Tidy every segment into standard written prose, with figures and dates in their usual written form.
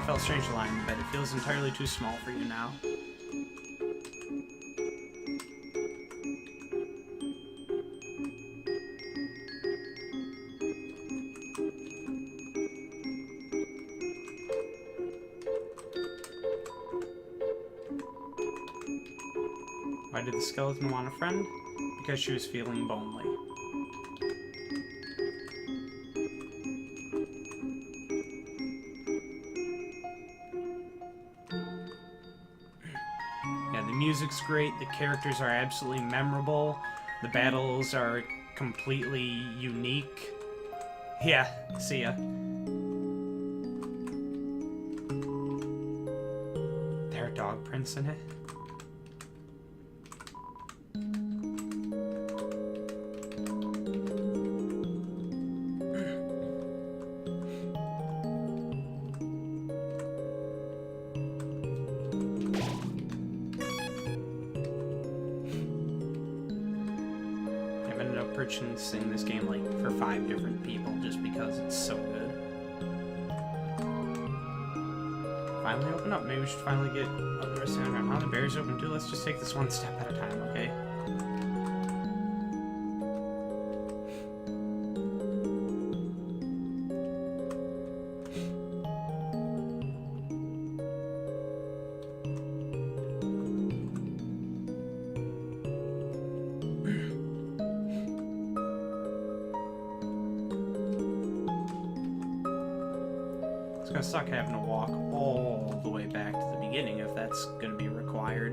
felt strangely lying in the bed. It feels entirely too small for you now. Why did the skeleton want a friend? Because she was feeling lonely. Yeah, the music's great, the characters are absolutely memorable, the battles are completely unique. Yeah, see ya. There are dog prints in it. Purchasing this game like for 5 different people just because it's so good. Finally open up. Maybe we should finally get up the rest of the round. Now the barrier's open too. Let's just take this one step at a time, okay? It's gonna suck having to walk all the way back to the beginning if that's gonna be required.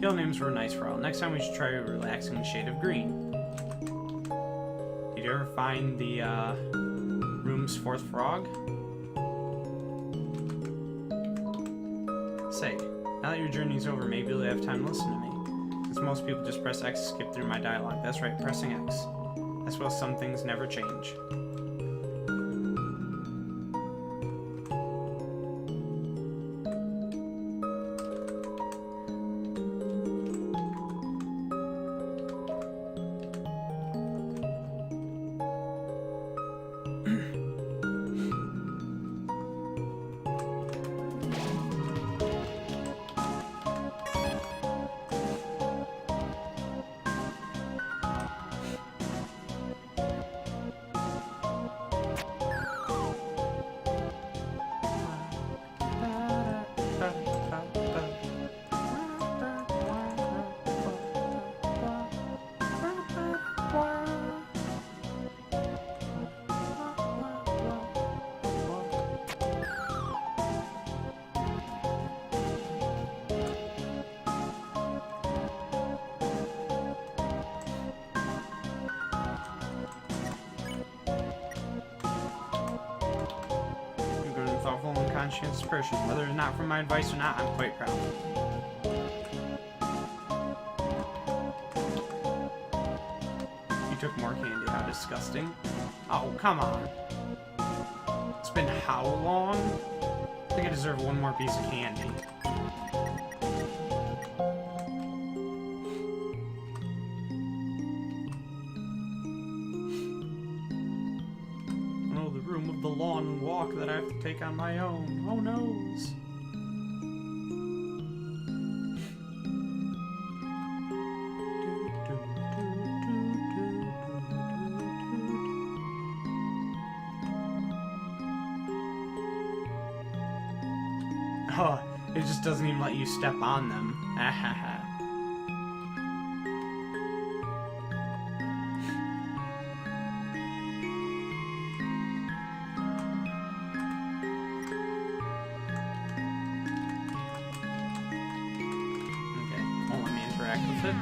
Kill names were nice for all. Next time we should try a relaxing shade of green. Did you ever find the room's 4th frog? Say, now that your journey's over, maybe you'll have time to listen to me. Since most people just press X to skip through my dialogue. That's right, pressing X. That's why some things never change. Thoughtful and conscientious person. Whether it's not from my advice or not, I'm quite proud. You took more candy. How disgusting. Oh, come on. It's been how long? I think I deserve one more piece of candy. Of the lawn walk that I have to take on my own. Oh noes. Oh, it just doesn't even let you step on them. With it.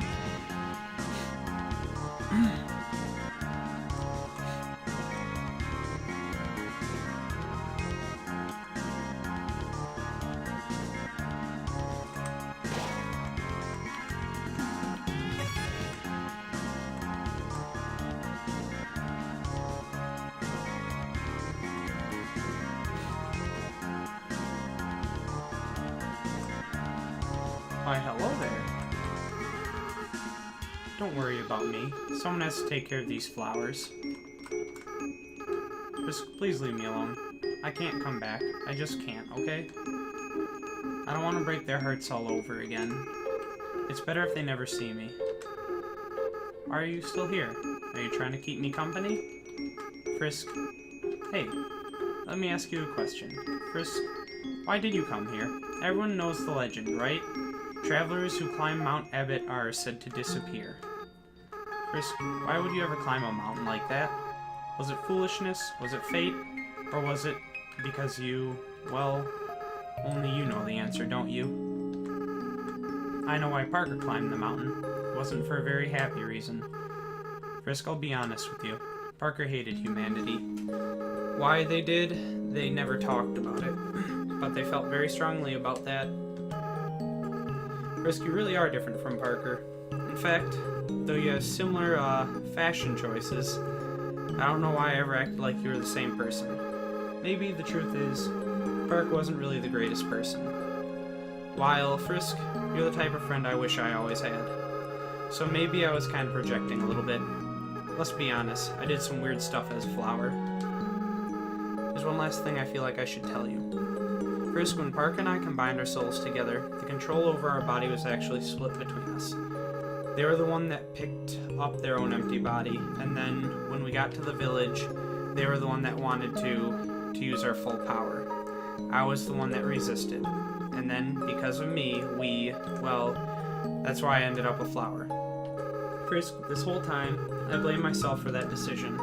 Why, hello there. don't worry about me. Someone has to take care of these flowers. Just please leave me alone. I can't come back. I just can't, okay? I don't want to break their hearts all over again. It's better if they never see me. Why are you still here? Are you trying to keep me company? Frisk. Hey, let me ask you a question. Frisk, why did you come here? Everyone knows the legend, right? Travelers who climb Mount Abbott are said to disappear. Frisk, why would you ever climb a mountain like that? Was it foolishness? Was it fate? Or was it because you, well, only you know the answer, don't you? I know why Parker climbed the mountain. It wasn't for a very happy reason. Frisk, I'll be honest with you. Parker hated humanity. Why they did, they never talked about it. But they felt very strongly about that. Frisk, you really are different from Parker. In fact, though you have similar fashion choices, I don't know why I ever acted like you were the same person. Maybe the truth is, Parker wasn't really the greatest person. While, Frisk, you're the type of friend I wish I always had. So maybe I was kind of projecting a little bit. Let's be honest, I did some weird stuff as a flower. There's one last thing I feel like I should tell you. Frisk, when Parker and I combined our souls together, the control over our body was actually split between us. They were the one that picked up their own empty body, and then, when we got to the village, they were the one that wanted to use our full power. I was the one that resisted. And then, because of me, well, that's why I ended up a flower. Frisk, this whole time, I blame myself for that decision.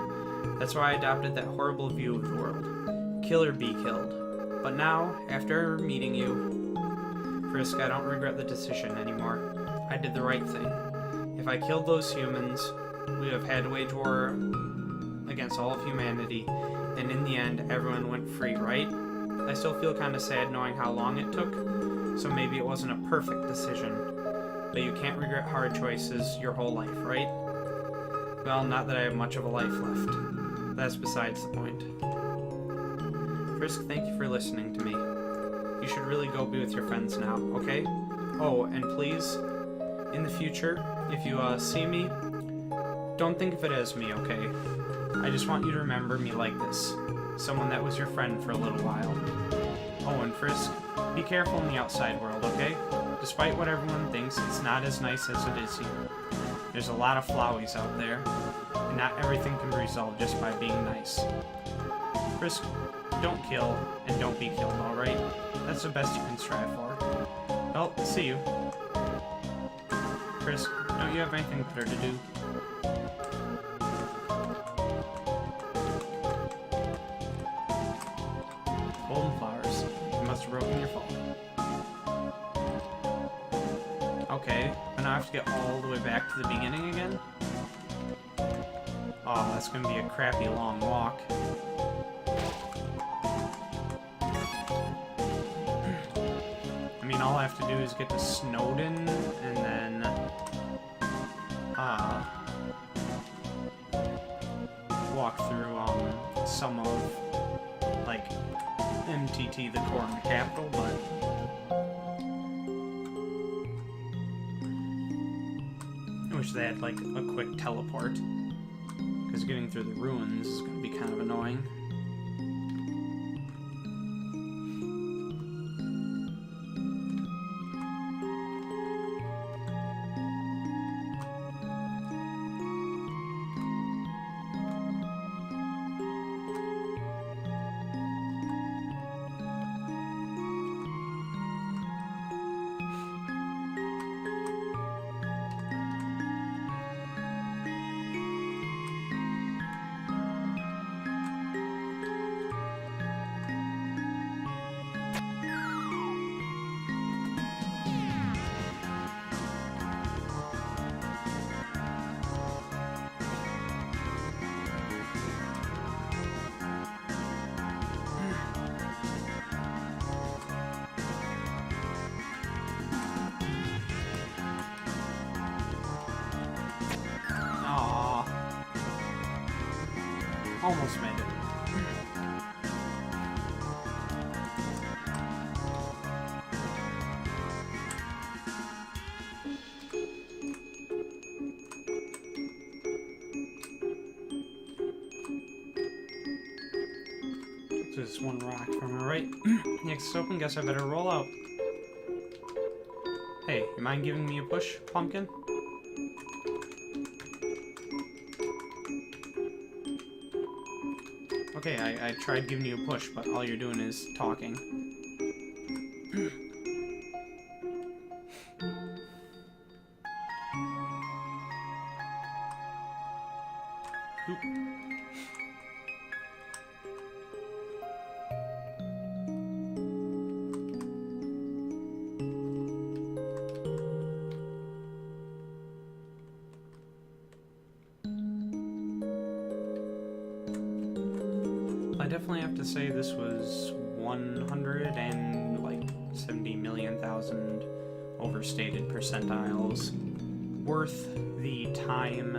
That's why I adopted that horrible view of the world. Kill or be killed. But now, after meeting you, Frisk, I don't regret the decision anymore. I did the right thing. If I killed those humans, we would have had to wage war against all of humanity, and in the end, everyone went free, right? I still feel kind of sad knowing how long it took, so maybe it wasn't a perfect decision. But you can't regret hard choices your whole life, right? Well, not that I have much of a life left. That's besides the point. Frisk, thank you for listening to me. You should really go be with your friends now, okay? Oh, and please, in the future, if you see me, don't think of it as me, okay? I just want you to remember me like this. Someone that was your friend for a little while. Oh, and Frisk, be careful in the outside world, okay? Despite what everyone thinks, it's not as nice as it is here. There's a lot of flowies out there, and not everything can be resolved just by being nice. Frisk, don't kill, and don't be killed, alright? That's the best you can strive for. Well, see you. Frisk, don't you have anything better to do? Golden flowers. You must have broken your fall. Okay, and I have to get all the way back to the beginning again? Oh, that's gonna be a crappy long walk. I mean, all I have to do is get to Snowden, and then, walk through, some of, like, MTT, the core and the capital, but I wish they had, like, a quick teleport, because getting through the ruins is going to be kind of annoying. Almost made it. There's one rock from my right. The exit's open, guess I better roll out. Hey, you mind giving me a push, pumpkin? Okay, I tried giving you a push, but all you're doing is talking. Oop. I definitely have to say this was 170,000,000 overstated percentiles worth the time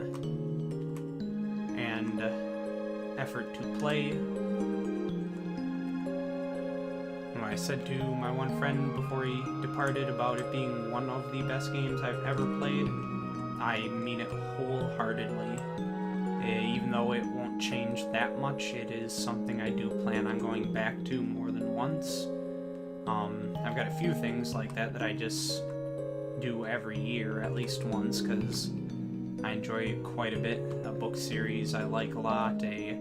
and effort to play. I said to my one friend before he departed about it being one of the best games I've ever played. I mean it wholeheartedly. Even though it won't change that much, it is something I do plan on going back to more than once. I've got a few things like that I just do every year at least once because I enjoy it quite a bit. A book series I like a lot, a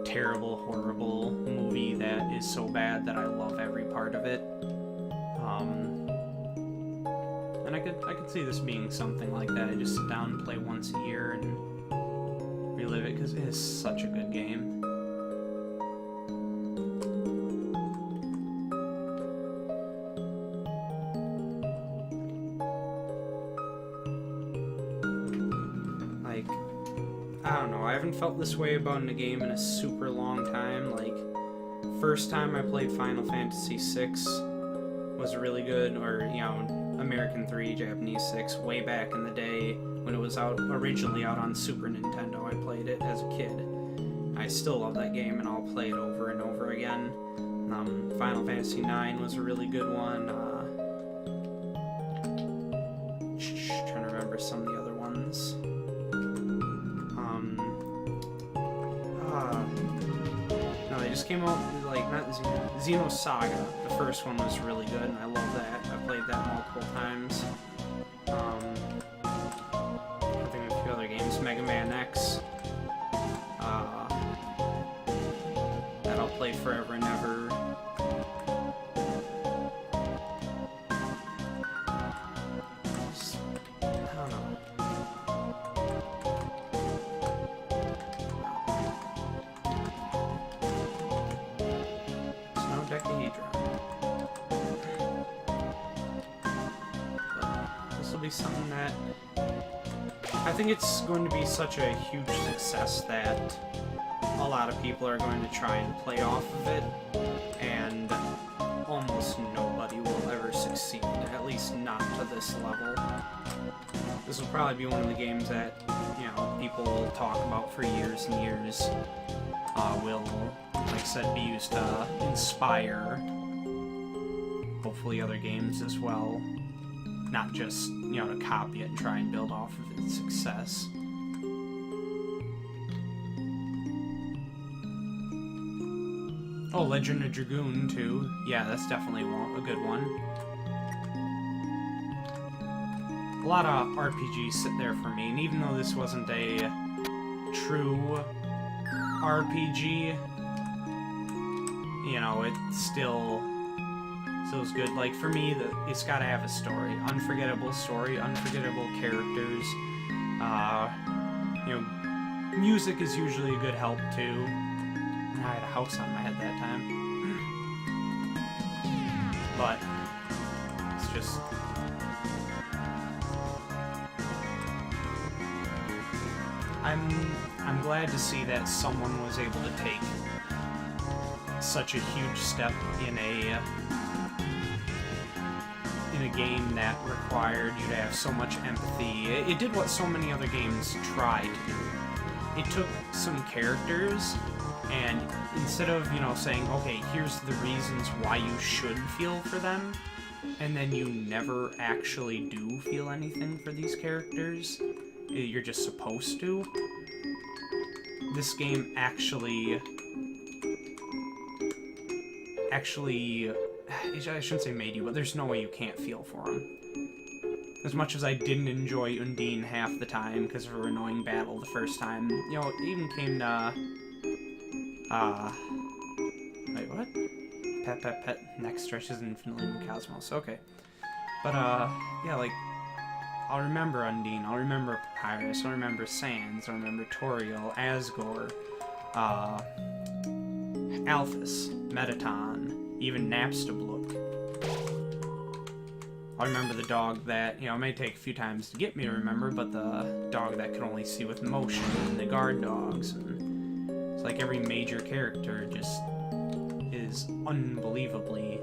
terrible, horrible movie that is so bad that I love every part of it. And I could see this being something like that. I just sit down and play once a year and relive it because it is such a good game. Like, I don't know, I haven't felt this way about a game in a super long time. Like, first time I played Final Fantasy VI was really good, or, you know, American 3, Japanese 6, way back in the day when it was originally out on Super Nintendo. I played it as a kid. I still love that game, and I'll play it over and over again. Final Fantasy IX was a really good one. Trying to remember some of the other ones. No, they just came out, like, not Xenosaga. The first one was really good, and I love that. I played that multiple times. I think a few other games. Mega Man X. That I'll play forever and ever. I don't know. This will be something that I think it's going to be such a huge success that a lot of people are going to try and play off of it, and almost nobody will ever succeed, at least not to this level. This will probably be one of the games that, you know, people will talk about for years and years. Will, like I said, be used to inspire hopefully other games as well. Not just, you know, to copy it and try and build off of its success. Oh, Legend of Dragoon, too. Yeah, that's definitely a good one. A lot of RPGs sit there for me, and even though this wasn't a true RPG, you know, it still is good. Like, for me, it's gotta have a story. Unforgettable story, unforgettable characters. You know, music is usually a good help, too. I had a house on my head that time. But it's just... I'm glad to see that someone was able to take such a huge step in a game that required you to have so much empathy. It did what so many other games try to do. It took some characters, and instead of, you know, saying, okay, here's the reasons why you should feel for them, and then you never actually do feel anything for these characters, you're just supposed to. This game actually actually, I shouldn't say made you, but there's no way you can't feel for him. As much as I didn't enjoy Undine half the time because of her annoying battle the first time, you know, it even came to, wait, what? Pet, neck stretches infinitely in the cosmos, okay. But, yeah, like, I'll remember Undine, I'll remember Papyrus, I'll remember Sans, I'll remember Toriel, Asgore, Alphys, Metaton, even Napstablook. I'll remember the dog that, you know, it may take a few times to get me to remember, but the dog that could only see with motion, and the guard dogs, and it's like every major character just is unbelievably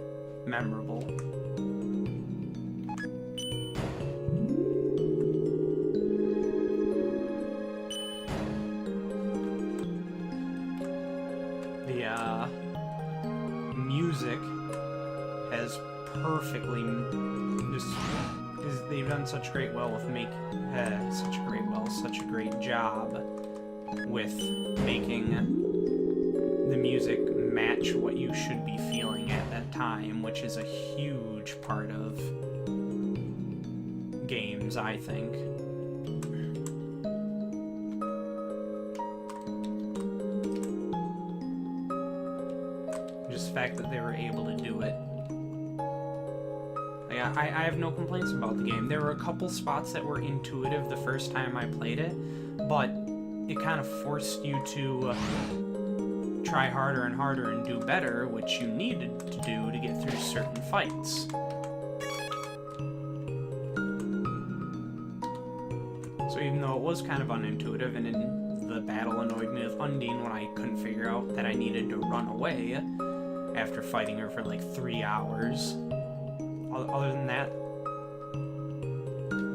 memorable. The music has perfectly they've done such great job with making the music match what you should be feeling at that time, which is a huge part of games, I think. Just the fact that they were able to do it. I have no complaints about the game. There were a couple spots that were intuitive the first time I played it, but it kind of forced you to try harder and harder and do better, which you needed to do to get through certain fights. So even though it was kind of unintuitive, and in the battle annoyed me with Undine when I couldn't figure out that I needed to run away after fighting her for like 3 hours, other than that,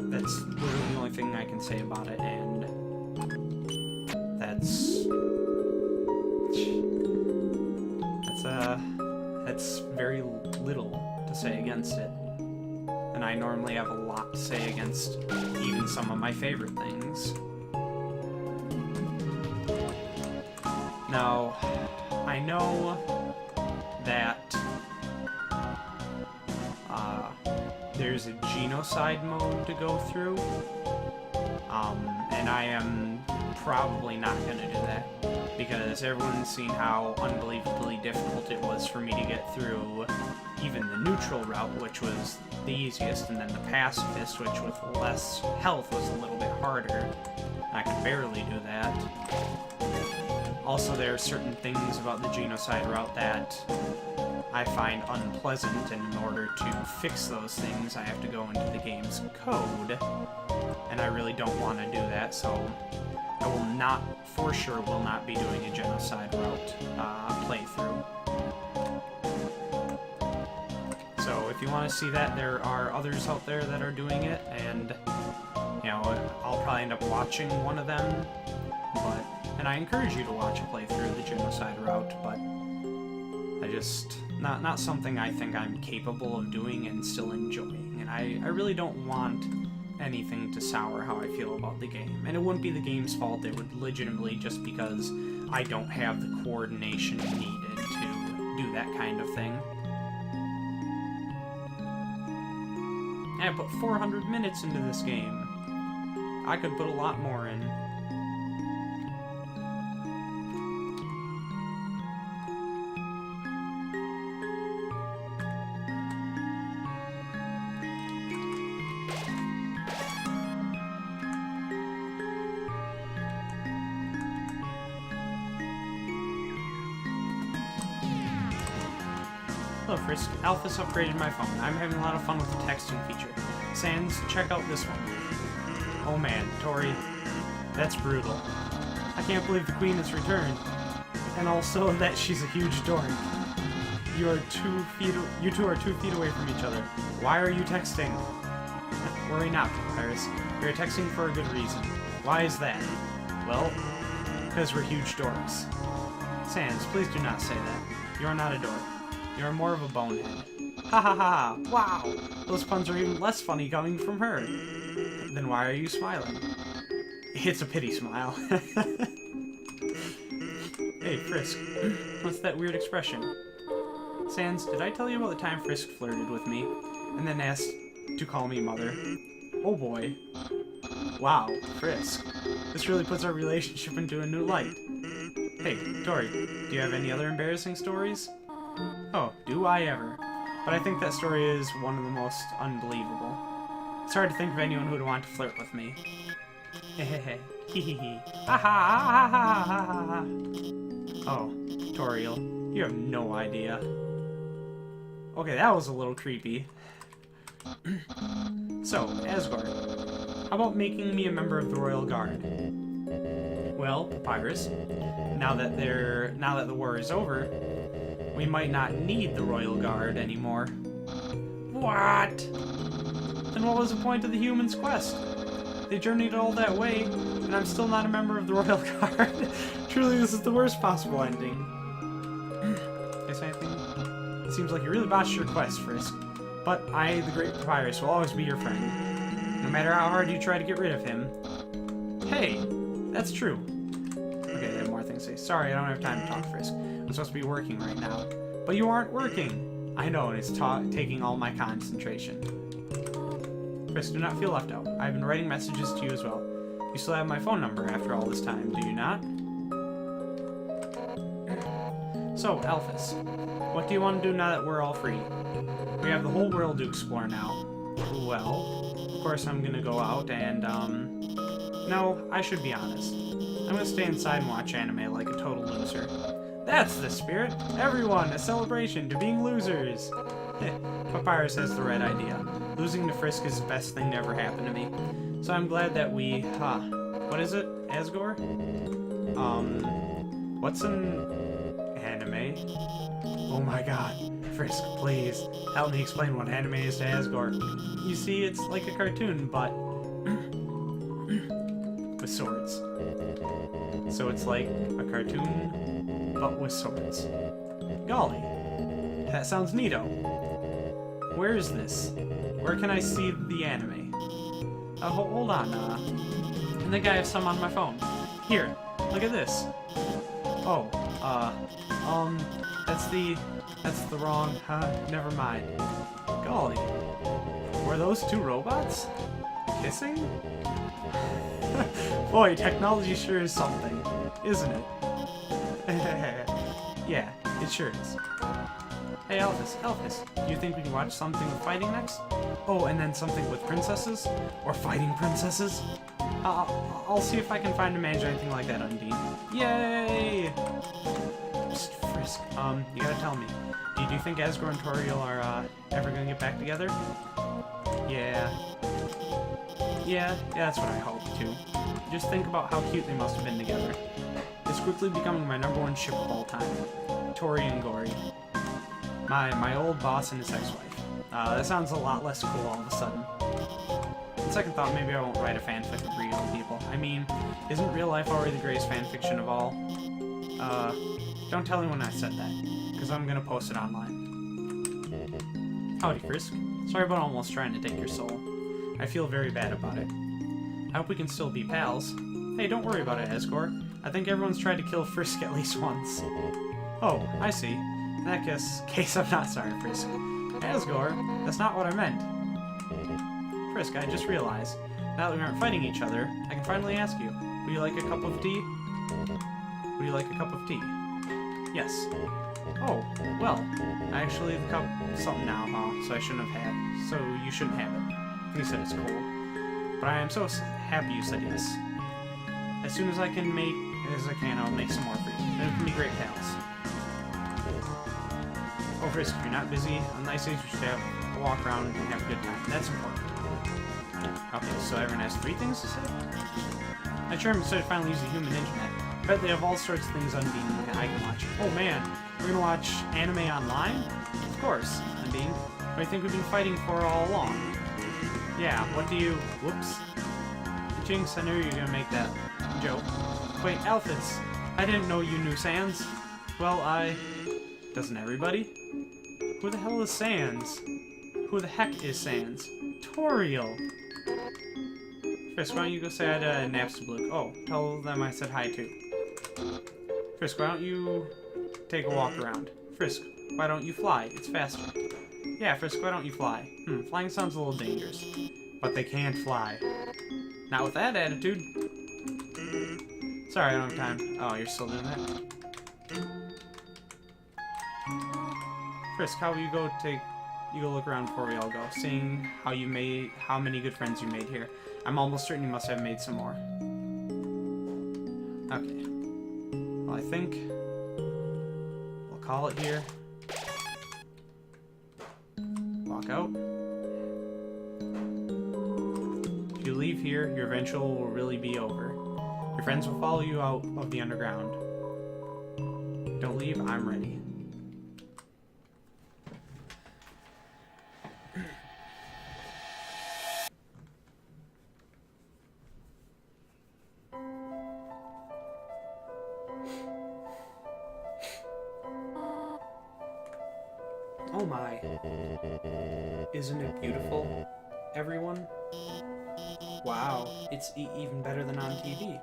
that's literally the only thing I can say about it, and that's very little to say against it. And I normally have a lot to say against even some of my favorite things. Now, I know that there's a genocide mode to go through, and I am probably not going to do that, because everyone's seen how unbelievably difficult it was for me to get through even the neutral route, which was the easiest, and then the pacifist, which with less health was a little bit harder. I could barely do that. Also, there are certain things about the genocide route that I find unpleasant, and in order to fix those things, I have to go into the game's code, and I really don't want to do that, so I will not, for sure, will not be doing a genocide route playthrough. So if you want to see that, there are others out there that are doing it, and, you know, I'll probably end up watching one of them, and I encourage you to watch a playthrough of the genocide route, but I just, not something I think I'm capable of doing and still enjoying, and I really don't want anything to sour how I feel about the game. And it wouldn't be the game's fault, it would legitimately just because I don't have the coordination needed to do that kind of thing. I put 400 minutes into this game. I could put a lot more in. Hello, Frisk. Alphys upgraded my phone. I'm having a lot of fun with the texting feature. Sans, check out this one. Oh man, Tori, that's brutal. I can't believe the queen has returned. And also that she's a huge dork. You two are 2 feet away from each other. Why are you texting? Worry not, Papyrus. We are texting for a good reason. Why is that? Well, because we're huge dorks. Sans, please do not say that. You are not a dork. You are more of a bonehead. Ha ha ha! Wow! Those puns are even less funny coming from her. Then why are you smiling? It's a pity smile. Hey, Frisk. What's that weird expression? Sans, did I tell you about the time Frisk flirted with me and then asked to call me mother? Oh boy. Wow, Frisk. This really puts our relationship into a new light. Hey, Tori, do you have any other embarrassing stories? Oh, do I ever. But I think that story is one of the most unbelievable. It's hard to think of anyone who would want to flirt with me. Hehehe. Hehehe. Ha ha ha ha ha ha. Oh, Toriel, you have no idea. Okay, that was a little creepy. So, Asgore, how about making me a member of the Royal Guard? Well, Papyrus, now that the war is over, we might not need the Royal Guard anymore. What? Then what was the point of the humans' quest? They journeyed all that way, and I'm still not a member of the Royal Guard. Truly, this is the worst possible ending. Guess anything? It seems like you really botched your quest, Frisk. But I, the Great Papyrus, will always be your friend. No matter how hard you try to get rid of him. Hey, that's true. Okay, they have more things to say. Sorry, I don't have time to talk, Frisk. I'm supposed to be working right now. But you aren't working. I know, and it's taking all my concentration. Frisk, do not feel left out. I've been writing messages to you as well. You still have my phone number after all this time, do you not? So, Alphys, what do you want to do now that we're all free? We have the whole world to explore now. Well, of course I'm gonna go out and, no, I should be honest. I'm gonna stay inside and watch anime like a total loser. That's the spirit! Everyone, a celebration to being losers! Papyrus has the right idea. Losing to Frisk is the best thing to ever happen to me. So I'm glad that we, what is it? Asgore? What's an anime? Oh my god. Frisk, please, help me explain what anime is to Asgore. You see, it's like a cartoon, but with swords. So it's like a cartoon, but with swords. Golly, that sounds neato. Where is this? Where can I see the anime? Hold on, I think I have some on my phone. Here, look at this. Oh, that's the wrong, never mind. Golly, were those two robots? Kissing? Boy, technology sure is something, isn't it? Yeah, it sure is. Hey, Alphys, do you think we can watch something with fighting next? Oh, and then something with princesses? Or fighting princesses? I'll see if I can find a manage anything like that, Undine. Yay! Psst, Frisk, you gotta tell me. Do you think Asgore and Toriel are, ever gonna get back together? Yeah, that's what I hope, too. Just think about how cute they must have been together. It's quickly becoming my #1 ship of all time. Tori and Gory. My old boss and his ex-wife. That sounds a lot less cool all of a sudden. On second thought, maybe I won't write a fanfic of real people. I mean, isn't real life already the greatest fanfiction of all? Don't tell anyone I said that, because I'm gonna post it online. Howdy, Frisk. Sorry about almost trying to take your soul. I feel very bad about it. I hope we can still be pals. Hey, don't worry about it, Asgore. I think everyone's tried to kill Frisk at least once. Oh, I see. In that case, I'm not sorry, Frisk. Asgore, that's not what I meant. Frisk, I just realized, now that we aren't fighting each other, I can finally ask you, would you like a cup of tea? Would you like a cup of tea? Yes. Oh, well, I actually have a cup something now, so I shouldn't have had, so you shouldn't have it. You said it's cold. But I am so happy you said yes. As soon as I can I'll make some more for you. Then we can be great pals. Oh, Frisk, if you're not busy, on nice days we should have a walk around and have a good time. That's important. Okay, so everyone has 3 things to say? I sure am excited to finally use the human internet. I bet they have all sorts of things Undine I can watch. Oh man, we're gonna watch anime online? Of course, Undine. What do you think we've been fighting for all along? Yeah, what do you... Whoops. Jinx, I knew you were gonna make that joke. Wait, Alphys, I didn't know you knew Sans. Well, Doesn't everybody? Who the hell is Sans? Who the heck is Sans? Toriel! Frisk, why don't you go say hi to Napstablook? Oh, tell them I said hi too. Frisk, why don't you take a walk around? Frisk, why don't you fly? It's faster. Yeah, Frisk, why don't you fly? Flying sounds a little dangerous. But they can't fly. Not with that attitude. Sorry, I don't have time. Oh, you're still doing that? Frisk, how will you go look around before we all go, seeing how many good friends you made here. I'm almost certain you must have made some more. Okay. Well, I think we'll call it here. Walk out. If you leave here, your adventure will really be over. Your friends will follow you out of the underground. Don't leave, I'm ready. Oh my. Isn't it beautiful, everyone? Wow, it's even better than on TV.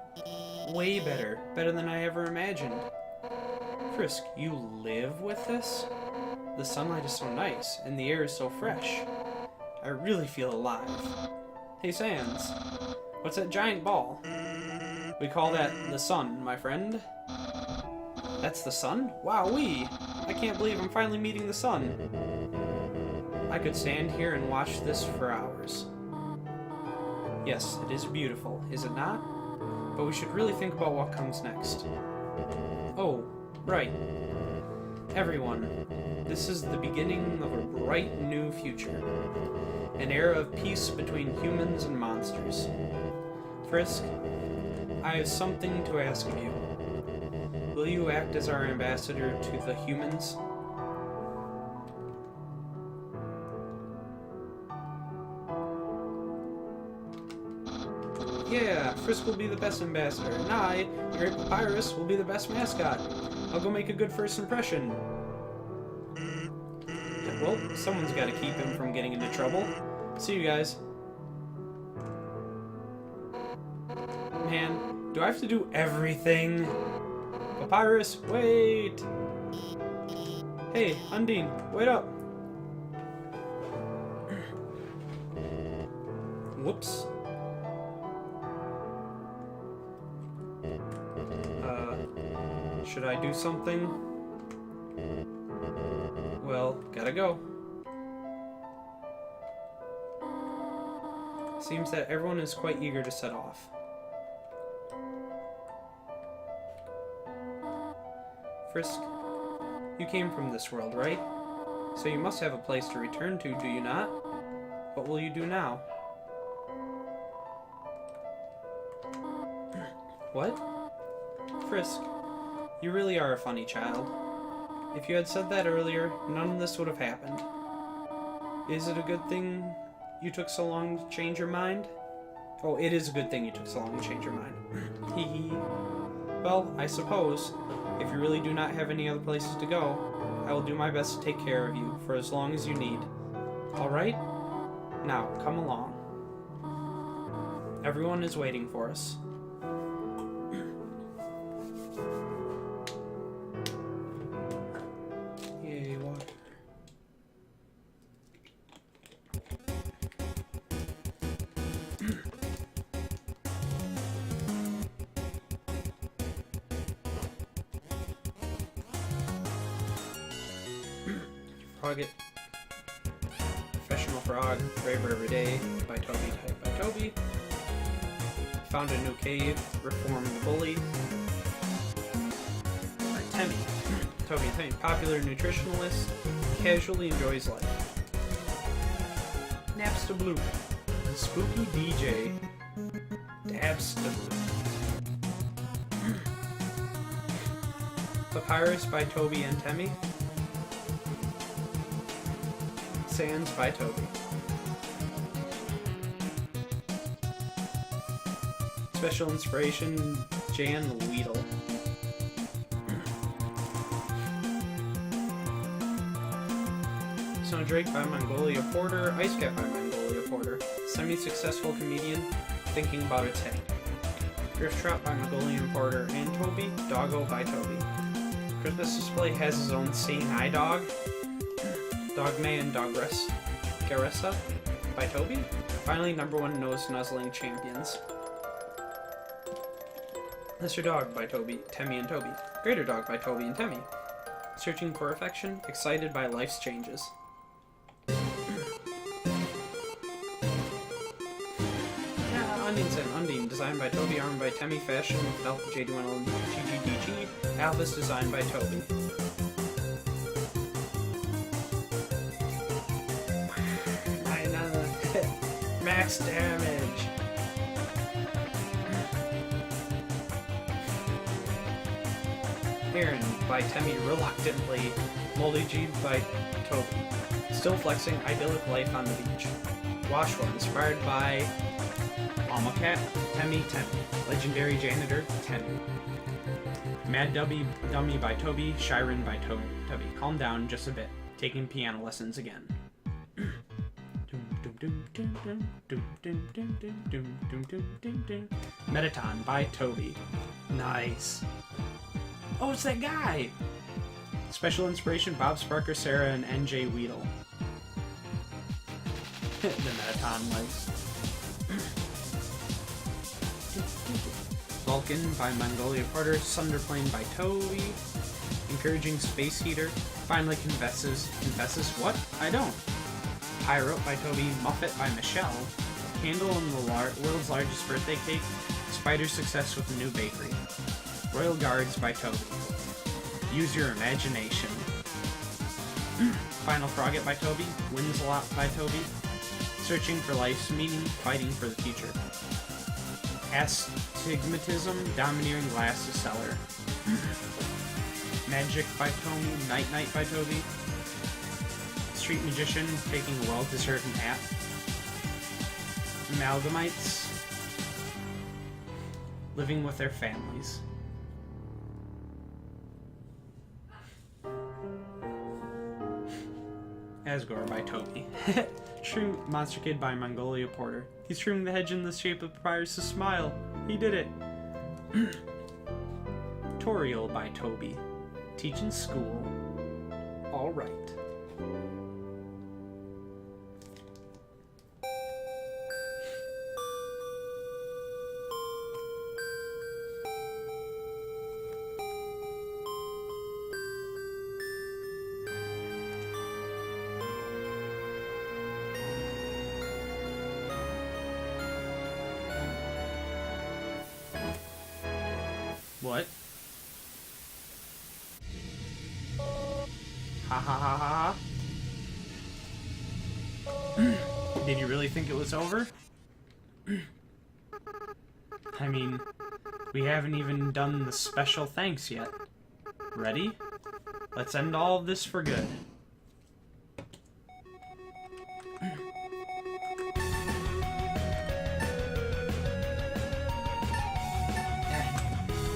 Way better. Better than I ever imagined. Frisk, you live with this? The sunlight is so nice, and the air is so fresh. I really feel alive. Hey Sans, what's that giant ball? We call that the sun, my friend. That's the sun? Wowee! I can't believe I'm finally meeting the sun. I could stand here and watch this for hours. Yes, it is beautiful, is it not? But we should really think about what comes next. Oh, right. Everyone, this is the beginning of a bright new future. An era of peace between humans and monsters. Frisk, I have something to ask of you. Will you act as our ambassador to the humans? Yeah, Frisk will be the best ambassador, and I, the Great Papyrus, will be the best mascot. I'll go make a good first impression. Well, someone's got to keep him from getting into trouble. See you guys. Man, do I have to do everything? Papyrus, wait! Hey, Undine, wait up! Whoops. Should I do something? Well, gotta go. Seems that everyone is quite eager to set off. Frisk, you came from this world, right? So you must have a place to return to, do you not? What will you do now? What? Frisk, you really are a funny child. If you had said that earlier, none of this would have happened. Is it a good thing you took so long to change your mind? Oh, it is a good thing you took so long to change your mind. Hee hee. Well, I suppose, if you really do not have any other places to go, I will do my best to take care of you for as long as you need. Alright? Now, come along. Everyone is waiting for us. Yay, water. Frog-it. Professional Frog, Braver Every Day, by Toby, typed by Toby. Found a new cave, Reform the Bully. Temmie. Toby and Temmie, popular nutritionalist, casually enjoys life. Naps to Blue. Spooky DJ. Dabs to Blue. Papyrus by Toby and Temmie. Sans by Toby. Special inspiration, Jan Weedle. Snow Drake by Mongolia Porter. Ice Cat by Mongolia Porter. Semi-successful comedian thinking about its head. Drift Trot by Mongolian Porter and Toby. Doggo by Toby. Christmas display has his own seeing eye dog. Dogme and Garessa by Toby. Finally, #1 nose nuzzling champions. Lesser Dog by Toby, Temmie and Toby. Greater Dog by Toby and Temmie. Searching for affection, excited by life's changes. Onions and Undine, designed by Toby, armed by Temmie, fashion with Alpha JD1L and GGDG. Alpha's designed by Toby. Max damage! Aaron by Temmie, reluctantly. Moldy G by Toby. Still flexing, idyllic life on the beach. Washwa, inspired by Cat, Temmie. Legendary Janitor, Temmie. Mad Dummy by Toby, Shiren by Toby. Calm down just a bit. Taking piano lessons again. Metaton by Toby. Nice. Oh, it's that guy! Special inspiration, Bob Sparker, Sarah, and NJ Weedle. The Metaton likes. Vulcan by Mongolia Porter, Sunderplane by Toby. Encouraging Space Heater. Finally confesses. Confesses what? I don't. Pyro by Toby, Muffet by Michelle. Candle in the world's largest birthday cake. Spider success with a new bakery. Royal Guards by Toby. Use your imagination. Final Frogget by Toby. Wins a lot by Toby. Searching for life's meaning, fighting for the future. Astigmatism, domineering glass to cellar. Magic by Toby. Night Night by Toby. Street Magician, taking a well-deserved nap. Amalgamites, living with their families. Asgore by Toby. Shroom Monster Kid by Mongolia Porter. He's trimming the hedge in the shape of Papyrus' smile. He did it. Toriel by Toby. Teaching school. All right. What? Ha ha ha ha ha. Did you really think it was over? I mean, we haven't even done the special thanks yet. Ready? Let's end all of this for good.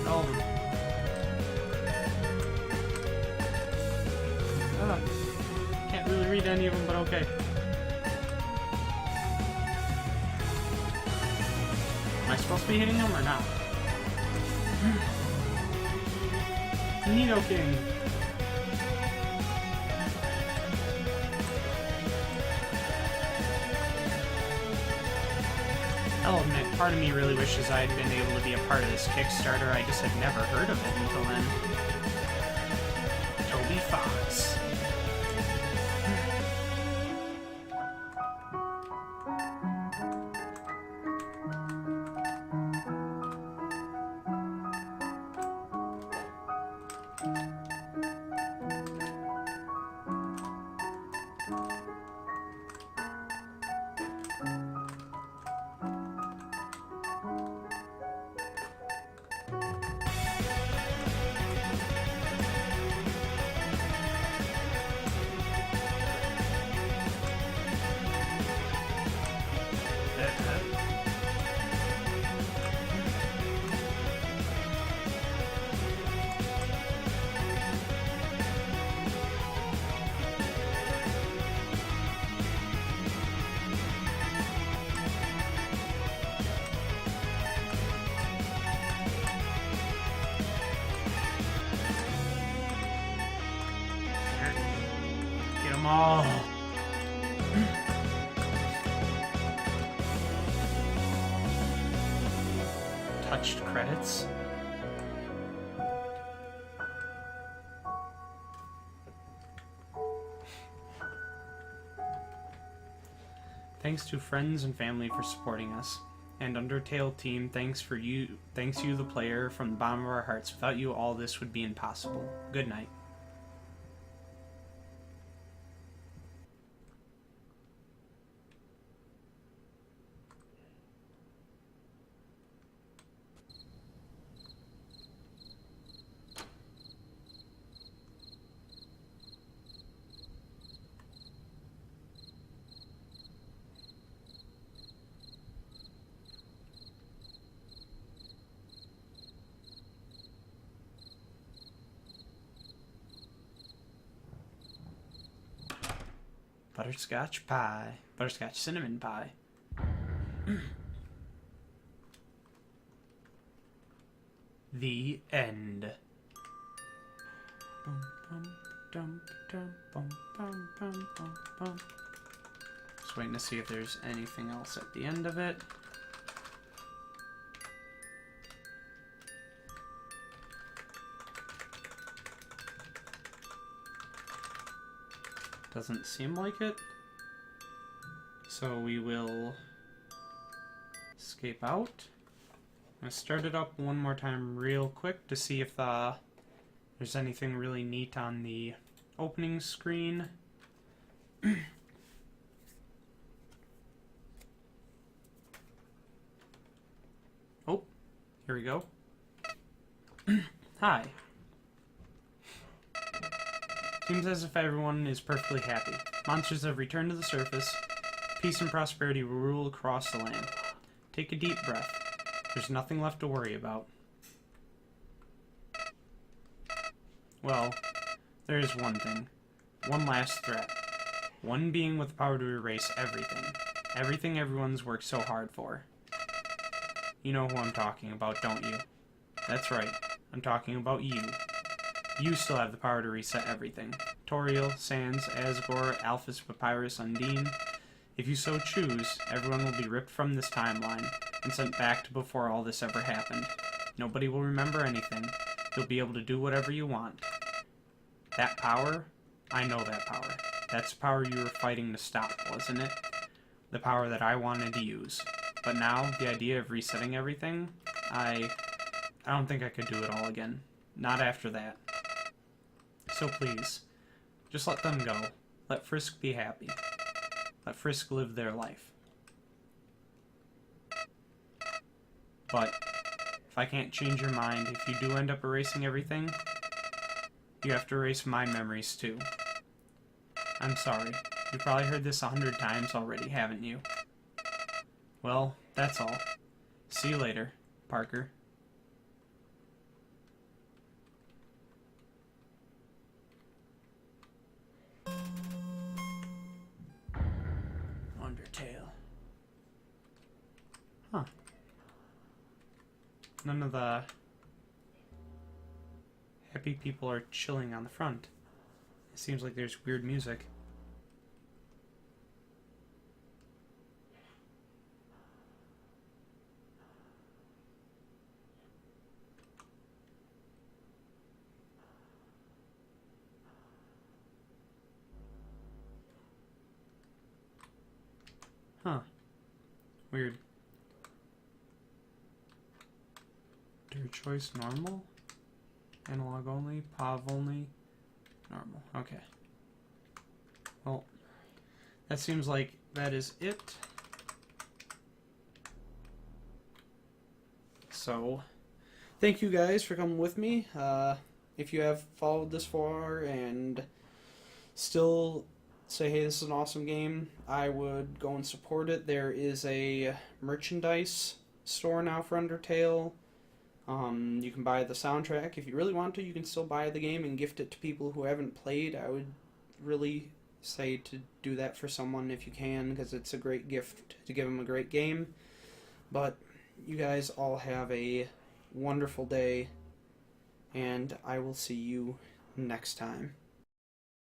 All of them. Can't really read any of them, but okay. Am I supposed to be hitting them or not? Nido King. I'll admit, part of me really wishes I had been able to be a part of this Kickstarter. I just had never heard of it until then. Toby Fox. Oh. Touched credits. Thanks to friends and family for supporting us. And Undertale team, thanks you the player from the bottom of our hearts. Without you, all this would be impossible. Good night. Butterscotch pie. Butterscotch cinnamon pie. The end. Just waiting to see if there's anything else at the end of it. Doesn't seem like it. So we will escape out. I'm going to start it up one more time real quick to see if there's anything really neat on the opening screen. Oh, here we go. Hi. Seems as if everyone is perfectly happy. Monsters have returned to the surface. Peace and prosperity will rule across the land. Take a deep breath. There's nothing left to worry about. Well, there is one thing. One last threat. One being with the power to erase everything. Everything everyone's worked so hard for. You know who I'm talking about, don't you? That's right. I'm talking about you. You still have the power to reset everything. Toriel, Sans, Asgore, Alphys, Papyrus, Undine. If you so choose, everyone will be ripped from this timeline and sent back to before all this ever happened. Nobody will remember anything. You'll be able to do whatever you want. That power? I know that power. That's the power you were fighting to stop, wasn't it? The power that I wanted to use. But now, the idea of resetting everything, I don't think I could do it all again. Not after that. So please, just let them go. Let Frisk be happy. Let Frisk live their life. But if I can't change your mind, if you do end up erasing everything, you have to erase my memories too. I'm sorry. You've probably heard this 100 times already, haven't you? Well, that's all. See you later, Parker. Undertale. Huh. None of the happy people are chilling on the front. It seems like there's weird music. Huh. Weird. Your choice normal? Analog only? POV only? Normal. Okay. Well, that seems like that is it. So, thank you guys for coming with me. If you have followed this far and still say, hey, this is an awesome game, I would go and support it. There is a merchandise store now for Undertale. You can buy the soundtrack. If you really want to, you can still buy the game and gift it to people who haven't played. I would really say to do that for someone if you can, because it's a great gift to give them a great game. But you guys all have a wonderful day, and I will see you next time.